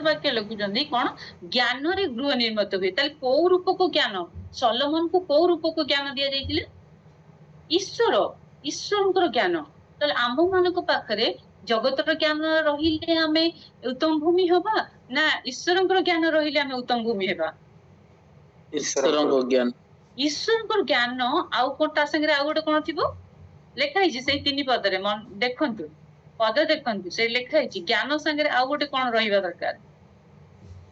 वाक्य लिखुचंदी कोन ज्ञान रे गृह निर्मित हुए ताले को रूप को ज्ञान सलोमन को को रूप को ज्ञान दिया जाइतिले ईश्वर ईश्वरଙ୍କର ज्ञान ताले आम मानको पाखरे जगतर ज्ञान रहिले आमे उत्तम भूमि होबा ना ईश्वरଙ୍କର ज्ञान रहिले आमे उत्तम भूमि हेबा ईश्वरଙ୍କ ज्ञान ईश्वरଙ୍କର ज्ञान आउ कोटा संगे आ गोटे कोन थिबो लेखा हिची से तीन पद रे देखंतु पद देखंतु से लेखा हिची ज्ञान संगे आ गोटे कोन रहिबा दरकार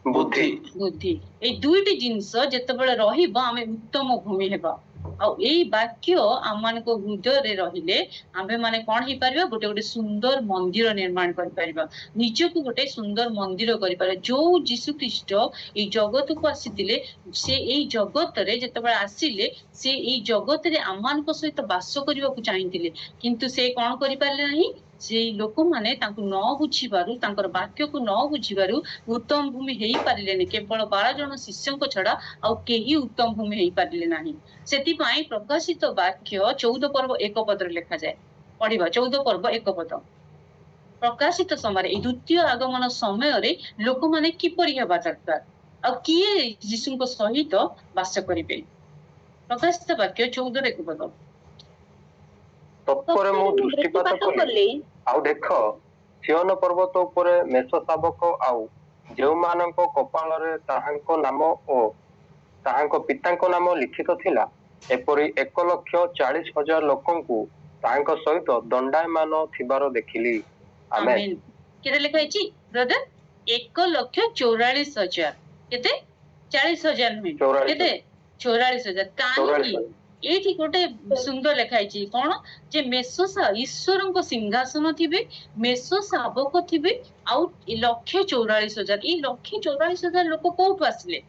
बुद्धि बुद्धि ए दुईटी जिंस जेतेबेले रहिबो आमे उत्तम भूमि हेबा आ एई वाक्य आमान को हृदय रे रहिले आमे माने कोन ही परबा गोटे गोटे सुंदर मंदिर निर्माण कर परबा निज को गोटे सुंदर मंदिर करि पारे जो यीशु ख्रीष्ट ए जगत को आसीतिले से एई जगत रे जेतेबेले आसीले से एई जगत रे आमान को सहित वास करिवा को चाहितिले किंतु से कोन करि पारले नाही से लोक माने तांको न बुझिबारु तांकर वाक्य को न बुझिबारु उत्तम भूमि हेई पारिलेनी केवल 12 जन शिष्यों को छड़ा आ केही उत्तम भूमि हेई पारिले नाही सेति पाई प्रकाशित वाक्य 14 पर्व 1 पद रे लिखा जाय पढिबा 14 पर्व 1 पद प्रकाशित समय ए द्वितीय आगमन समय रे लोक माने किपरि हेबा दरकार आ किए यीशु को सहित वास करिवे प्रकाशित वाक्य 14 1 पद तत्परे मु दृष्टिपात कली आउ देख सियोन पर्वत उपरे मेष शावक आउ जेउ मानको कपाल रे ताहांको नाम ओ ताहांको पितांको नाम लिखित थिला एपरि 1,40,000 लोकंकु ताहांको सहित दंडायमान थिबारो देखिली आमेन केते लिखा छि ब्रदर 1,44,000 केते 40,000 में केते 44,000 काहे एठी गोटे सुंदर लिखाई छि कोन जे मेसोसा ईश्वरଙ୍କ सिंहासन थिबे मेसो शावक थिबे आ 1,44,000 ई 1,44,000 लोक कोठु आसिले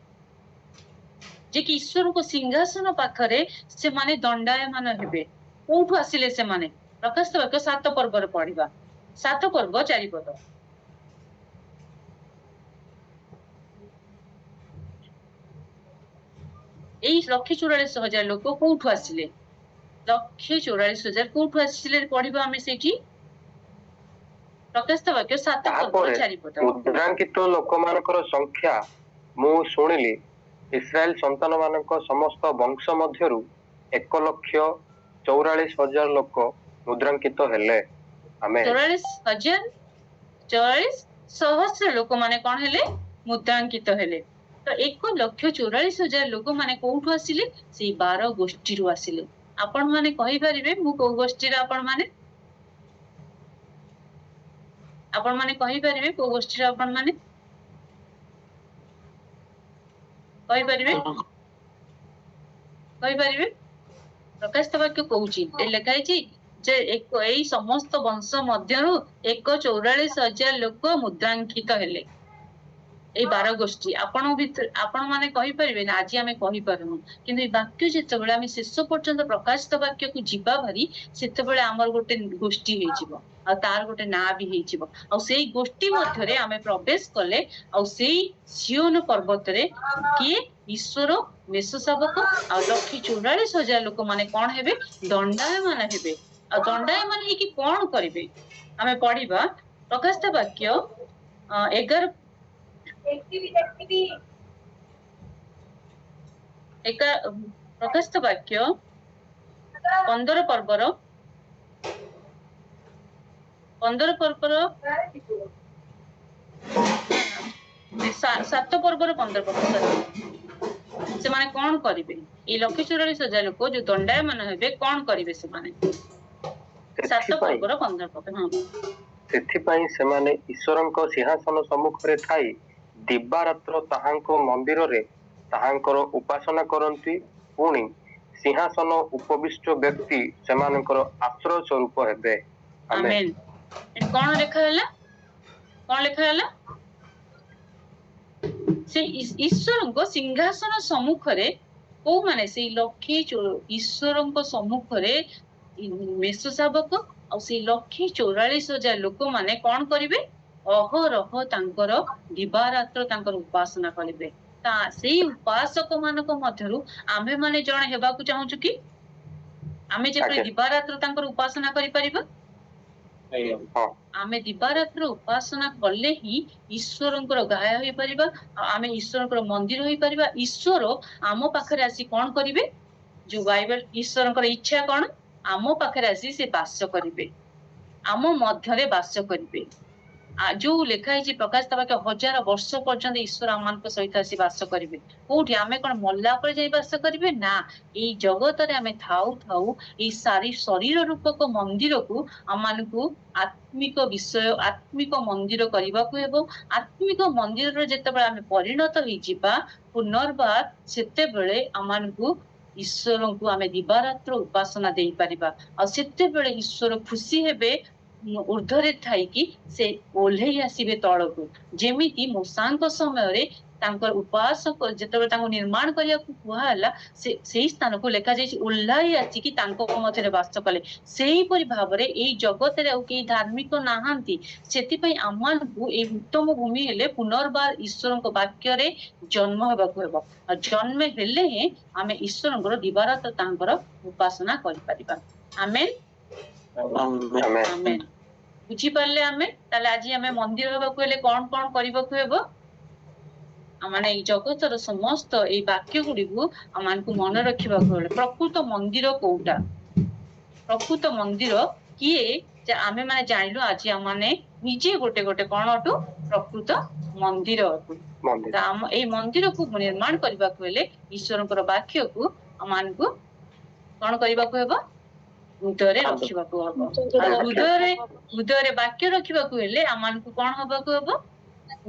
जे कि ईश्वरଙ୍କ सिंहासन पाखरे से माने दंडायमान हेबे कोठु आसिले से माने प्रकाशित वाक्य 7 पर्व रे पढिबा 7 पर्व 4 पद এই 1,44,000 লোক কোঠু আসিলে 1,44,000 কোঠু আসিলে পড়িবা আমি সেটি প্রকাশিত বাক্য 7 পদ 4 পদ মুদ্রাঙ্কিত লোকମାନଙ୍କର ସଂଖ୍ୟା ମୁଁ ଶୁଣିଲି ଇସ୍ରାଏଲ ସନ୍ତାନ ମାନଙ୍କ ସମସ୍ତ ବଂଶ ମଧ୍ୟରୁ 1,44,000 ଲୋକ ମୁଦ୍ରାଙ୍କିତ ହେଲେ ଆମେ 44,000 सहस्र लोक माने कोन हेले मुद्रांकित हेले तो 1,44,000 लोक माने कोठु आसिले से 12 गोष्ठी रु आसिले आपण माने कहि परिबे मु को गोष्ठी रे आपण माने कहि परिबे को गोष्ठी रे आपण माने कहि परिबे प्रकाशित वाक्य कहूची ए लेखाई छी जे एई समस्त वंश मध्यरु 1,44,000 लोक मुद्रांकित हेले ए 12 गोष्ठी आपण माने कहि परिबे ना आज आमे कहि परनु किंतु ए वाक्य जेते बेले आमे शेष पर्यंत प्रकाशित वाक्य को जीवा भरी सेते बेले हमर गोटे गोष्ठी हे जिवो आ तार गोटे ना भी हे जिवो आ सेई गोष्ठी मध्य रे आमे प्रवेश कले आ सेई सियोन पर्वत रे कि ईश्वर मेष शावक आ 1,44,000 लोक माने कोन हेबे दंडायमान हेबे आ दंडायमान हे कि कोन करिवे आमे पढिबा प्रकाशित वाक्य 11 प्रकाशित वाक्य 15 पर्वर 7 पर्वर 15 पर्व से माने कोन करिवे ए 1,44,000 लोक जो दंडायमान हेबे कोन करिवे से माने 7 पर्वर 15 पर्व हां सेथि पई से माने ईश्वरଙ୍କ सिंहासन सम्मुख रे थाई दिबा रात्र ताहांको मंदिर रे ताहांकर उपासना करंती पुणी सिंहासन उपविष्ट व्यक्ति सेमानकर आश्रय स्वरूप हेबे आमेन कोन लिखा हैला से ईश्वरଙ୍କ सिंहासन सम्मुख रे को माने से ईश्वरଙ୍କ सम्मुख रे मेष शावक आ से 1,44,000 लोक माने कोन करिवे अहरह तांकर दिवारात्र तांकर उपासना करिवे ता सेई उपासक मानक मध्यरु आमे माने जण हेबा को चाहू कि आमे जे दिवारात्र तांकर उपासना करि परिबा ହଁ आमे दिवारात्र उपासना कले ही ईश्वरंकर गाय होई परिबा आमे ईश्वरंकर मंदिर होई परिबा ईश्वर आमो पाखरे आसी कोन करिवे जो बाइबल ईश्वरंकर इच्छा कोन आमो पाखरे आसी से वास करिवे आमो मध्यरे वास करिवे जो लेखा है प्रकाश तबाके हजार वर्ष पर्यंत ईश्वर आम सहित आसी वास करेंगे कौटी आम कौन मल्ला पर जाई वास करेंगे ना ये जगत रे आमे थाउ थाउ ये सारी शरीर रूपक मंदिर को आम आत्मिक विषय आत्मिक मंदिर करने को हेबो आत्मिक मंदिर रे जेतेबेले आमे परिणत होई जिबा पुनर्बार सेतेबेले आमानकु ईश्वर को आमे दिवारात्र उपासना देई परिबा आ सेतेबेले ईश्वर खुशी हेबे ऊर्ध्वरे थाई कि से ओल्हेई आसीबे तळकु जेमिति मूसांक समय रे तांकर उपासक जेतेबेले तांको निर्माण करिया कुहा हला सेही स्थान को लेखा जाई ओल्हाई आसी कि तांको मध्यरे वास कले सेही परि भाबरे एई जगत रे के धार्मिक नाहांती सेति पई आमानकु ए उत्तम भूमि हेले पुनर्बार ईश्वरक वाक्य रे जन्म हेबाकु हेबो आ जन्म हेले हे आमे ईश्वरंकर दिवारात्र तांकर उपासना करि परिबा आमेन आमेन बुझी पारले आमे ताले आज आमे मंदिर हेबाकु हेले कोन कोन करिबाकु हेबो आमाने ए जगतर समस्त ए वाक्य गुडीकु आमानकु मन रखिबाकु हेले प्रकृत मंदिर कोउटा प्रकृत मंदिर किए जे आमे माने जानिलु आज आमाने निजे गोटे गोटे कोन अटु प्रकृत मंदिर अटु आम ए मंदिर को निर्माण करिबाकु हेले ईश्वरंकर वाक्य को आमानकु कोन करिबाकु हेबो हृदय रखिबाकु हबो हृदय वाक्य रखिबाकु हेले आमानकु कोन हबाकु हबो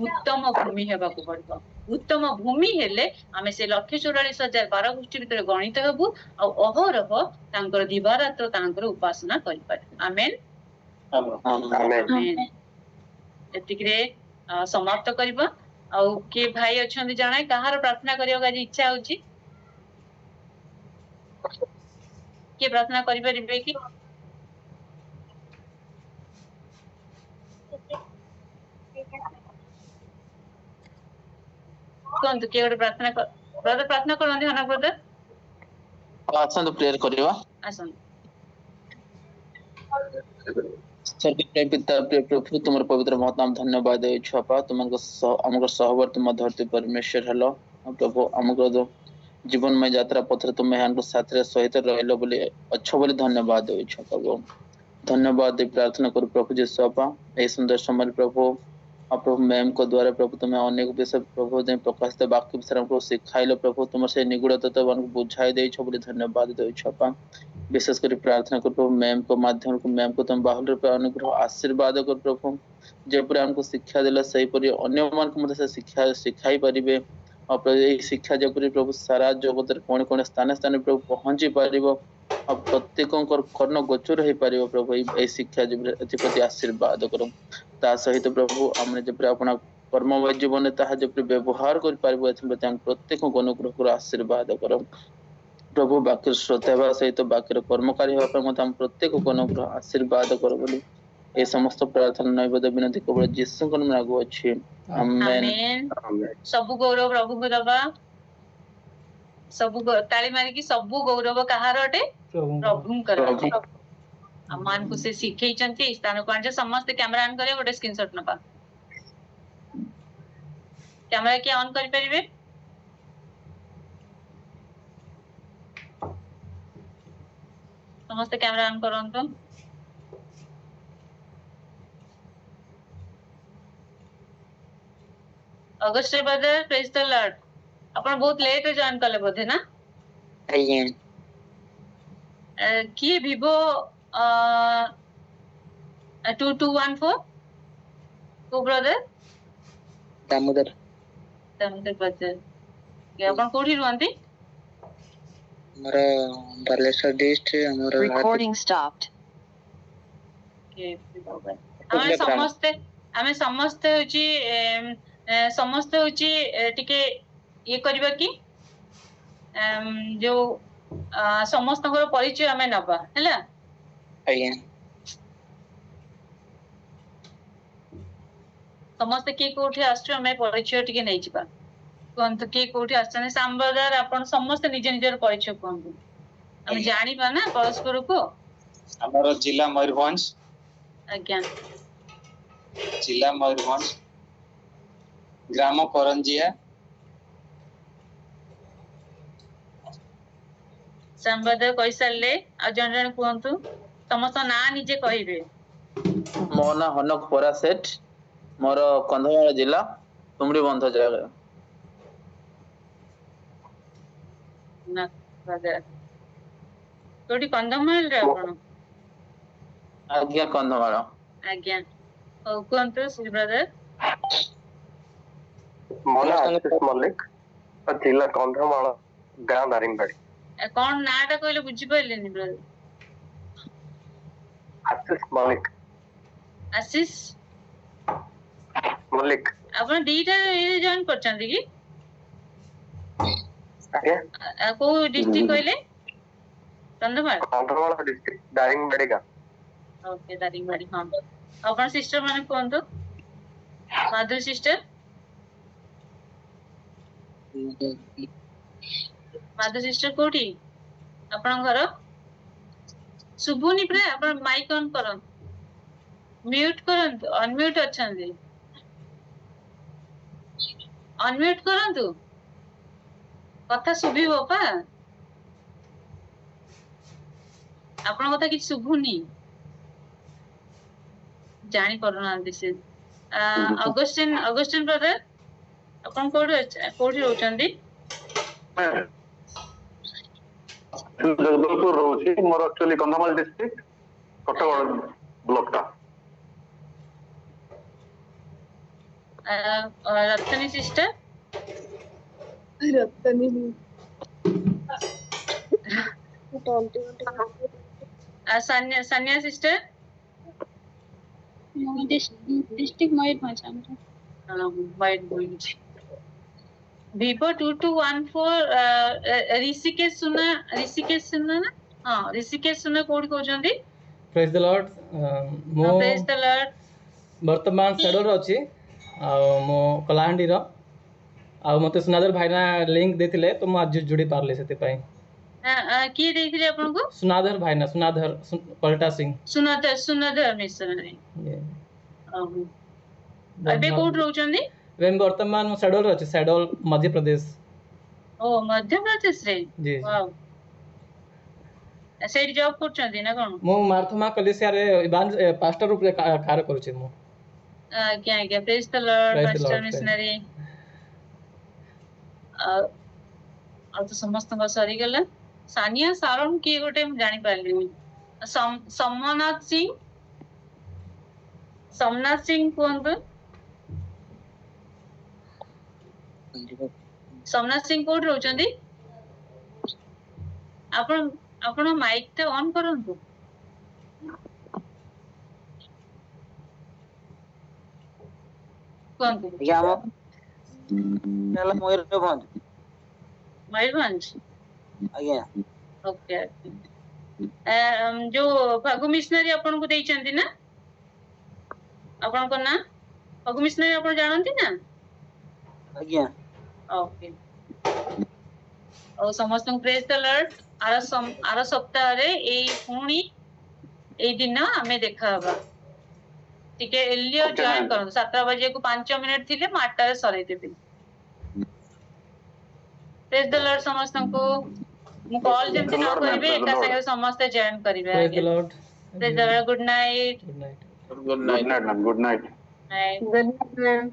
उत्तम भूमि हेबाकु पड़िबो उत्तम भूमि हेले आमे से 144,012 गोष्ठी भितर गणित हेबु आ अहरह तांकर दिवारात्र तांकर उपासना करि पारे आमेन आमेन एतिकरे समाप्त करबा आ के भाई अछंदी जाने कहार प्रार्थना करियो गाजी इच्छा होची के प्रार्थना करि परिबे कि कोन तो के गोटे प्रार्थना कर ब्रदर प्रार्थना करंदी हना ब्रदर आसन प्रेयर करिवा आसन स्वर्गीय पिता प्रिय प्रभु तुमर पवित्र महत नाम धन्यवाद देउ छपा तुमको हमको सहवर्ती मध्यवर्ती परमेश्वर हलो प्रभु हमको जीवन में यात्रा पत्र तुम्हें हमको साथ सहित रहलो बोली अच्छा बोली धन्यवाद देउ छपा प्रभु धन्यवाद दे प्रार्थना करू प्रभु जी सपा ए सुंदर समय प्रभु प्रभु मैम को द्वारा प्रभु तुम्हें अनेक विषय प्रभु दे प्रकाशित वाक्य विषय हमको सिखाइलो प्रभु तुम से निगूढ़ तत्व हमको बुझाई दे छ बोली धन्यवाद देउ छपा विशेष कर प्रार्थना कर प्रभु मैम को माध्यम को मैम को तुम बाहुल रूप अनुग्रह आशीर्वाद कर प्रभु जेपरि हमको शिक्षा देला सही परि अन्य मान को मते शिक्षा सिखाई परिबे और प्रभु शिक्षा जेपरि प्रभु सारा जगत रे कोन कोन स्थान स्थान प्रभु पहुंची परिबो और प्रत्येकंकर कर्ण गोचर हो पारिबो प्रभु ए शिक्षा जेपरि एतिपति आशीर्वाद करो ता सहित प्रभु हमने जेपरि अपना कर्ममय जीवन ताहा जेपरि व्यवहार कर पारिबो एतिपति हम प्रत्येक को अनुग्रह कर आशीर्वाद करो प्रभु वाक्य श्रोता सहित वाक्य कर्मकारी होगा हम प्रत्येक को अनुग्रह आशीर्वाद करो बोली ए समस्त प्रार्थना नैवेद्य विनती केवल यीशु को नाम लागू अछि आमेन सब गौरव प्रभु को दबा सब ताली मारी की सब गौरव कहार अटे प्रभु कर अमान को से सिखै चंती स्थान को आंजे समस्त कैमरा ऑन करे गोटे स्क्रीनशॉट नबा कैमरा के ऑन करि परिबे समस्त कैमरा ऑन करंतो Agast brother praise the Lord अपन बहुत लेट जॉइन करले बोधे ना आइए की विवो 2214 को ब्रदर दामोदर ब्रदर के अपन कोठी रहंती हमरा बालेश्वर डिस्ट्रिक्ट हमरा Recording stopped. के हमें समस्ते होची समस्त होची टिके ये करबा की जो समस्त परिचय हमें नबा हैला आइए समस्त के कोठी आस्ट्र हमें परिचय टिके नै जिबा कोन तो के कोठी आछन सांबदार अपन समस्त निज निजर परिचय कोन हम जानि बा ना परस्पर को हमर जिला मयूरभंज ଆଜ୍ଞା जिला मयूरभंज ग्राम करंजिया संवाद कहि सारले आ जन जन कहंतु समस्त ना निजे कहिबे ମୋ ନାଁ ହନକ ପରା ସେठ, ମୋର କନ୍ଧମାଳ ଜିଲ୍ଲା ତୁମଡି ବନ୍ଧ ଜାଗା। ନା କୋଉଠି କନ୍ଧମାଳରେ ଆପଣ? ଆଜ୍ଞା କନ୍ଧମାଳ। ଆଜ୍ଞା ହଉ କୁହନ୍ତୁ ଶ୍ରୀ ବ୍ରଦର। ମୋ ନାଁ ଆଶିଷ ମଲ୍ଲିକ, ଜିଲ୍ଲା କନ୍ଧମାଳ, ଗାଁ ଦାରିଙ୍ଗବାଡି। କଣ ନାଁ ଟା କହିଲେ ବୁଝିପାରିଲେନି ବ୍ରଦର? ଆଶିଷ ମଲ୍ଲିକ। ଆଶିଷ ମଲ୍ଲିକ। ଆପଣ ଦିଟା ଜଏନ କରିଛନ୍ତି କି? ଆଜ୍ଞା କୋଉ ଡିଷ୍ଟ୍ରିକ୍ଟ କହିଲେ? କନ୍ଧମାଳ। କନ୍ଧମାଳ ଡିଷ୍ଟ୍ରିକ୍ଟ ଦାରିଙ୍ଗବାଡି ଗାଁ। ଓକେ ଦାରିଙ୍ଗବାଡି ହଁ। ଆପଣ ସିଷ୍ଟର ମାନେ କୁହନ୍ତୁ, ମାଧୁରୀ ସିଷ୍ଟର। ମାଧୁରୀ ସିଷ୍ଟର କୋଉଠି ଆପଣଙ୍କ ଘର? ଶୁଭୁନି ପ୍ରାୟ, ଆପଣ ମାଇକ୍ ଅନ୍ କରନ୍ତୁ, ମ୍ୟୁଟ କରନ୍ତୁ, ଅନମ୍ୟୁଟ ଅଛନ୍ତି, ଅନମ୍ୟୁଟ କରନ୍ତୁ, କଥା ଶୁଭିବ ପା। ଆପଣଙ୍କ କଥା କିଛି ଶୁଭୁନି, ଜାଣି ପାରୁନାହାନ୍ତି ସେ। ଅଗଷ୍ଟିନ ବ୍ରଦର ଆପଣ କୋଉଠି ରହୁଛନ୍ତି? ଜଗଦଲପୁର ରହୁଛି, ମୋର actually Kandhamal district Kotagarh block ଟା। Ratani sister. Ratani Saniya sister district Mayurbhanj Mayurbhanj. Vivo 2214 Rishikesh Suna ना? हाँ ऋषिकेश सुना कोड कहउछंती। Praise the Lord. मो प्रेज द लॉर्ड। वर्तमान सेडर अछि आ मो कलाहांडी रो आ मते सुनादर भाईना लिंक देथिले तो मु आज जुडी पारले सेते पई। की देथिले आपन को? सुनादर भाईना, सुनादर पलटा सिंह। सुनादर मिश्र ने। अबे कोड रहउछंती? वेन वर्तमान मो सेडल अछि, सेडल मध्य प्रदेश। ओ मध्य प्रदेश रे। जी वाओ। सेठी जॉब करछंती ना कोन? मो मार्थमा कलेसिया रे पास्टर रूप रे कार्य करूछि मो। क्या praise the Lord pastor missionary. तो समस्त सरी गला। सानिया सारण की गोटे जानी पारलिनी। सोमनाथ सिंह कोंदो। सोमनाथ सिंह कोड रहउचंदी? आपण माइक ते ऑन करंतु। कोंदो या मयूरभंज। आज्ञा ओके। जो भागु मिशनरी आपन को देइचंदी ना? आपन को ना भागु मिशनरी आपन जानंती ना? आज्ञा ओके। और समस्त प्रेज द लॉर्ड। आर सप्ताह रे ए पुणी ए दिन हमें देखा हबा। ठीक है एलियो जॉइन करो 7 बजे को 5 मिनिट थिले म 8 रे सरै देबी। प्रेज द लॉर्ड समस्त को मु कॉल जेमति न करबे एका संगे समस्त जॉइन करिवे। Praise the Lord. Praise the Lord. Good night. Good night. Good night ma'am, good night. Good night.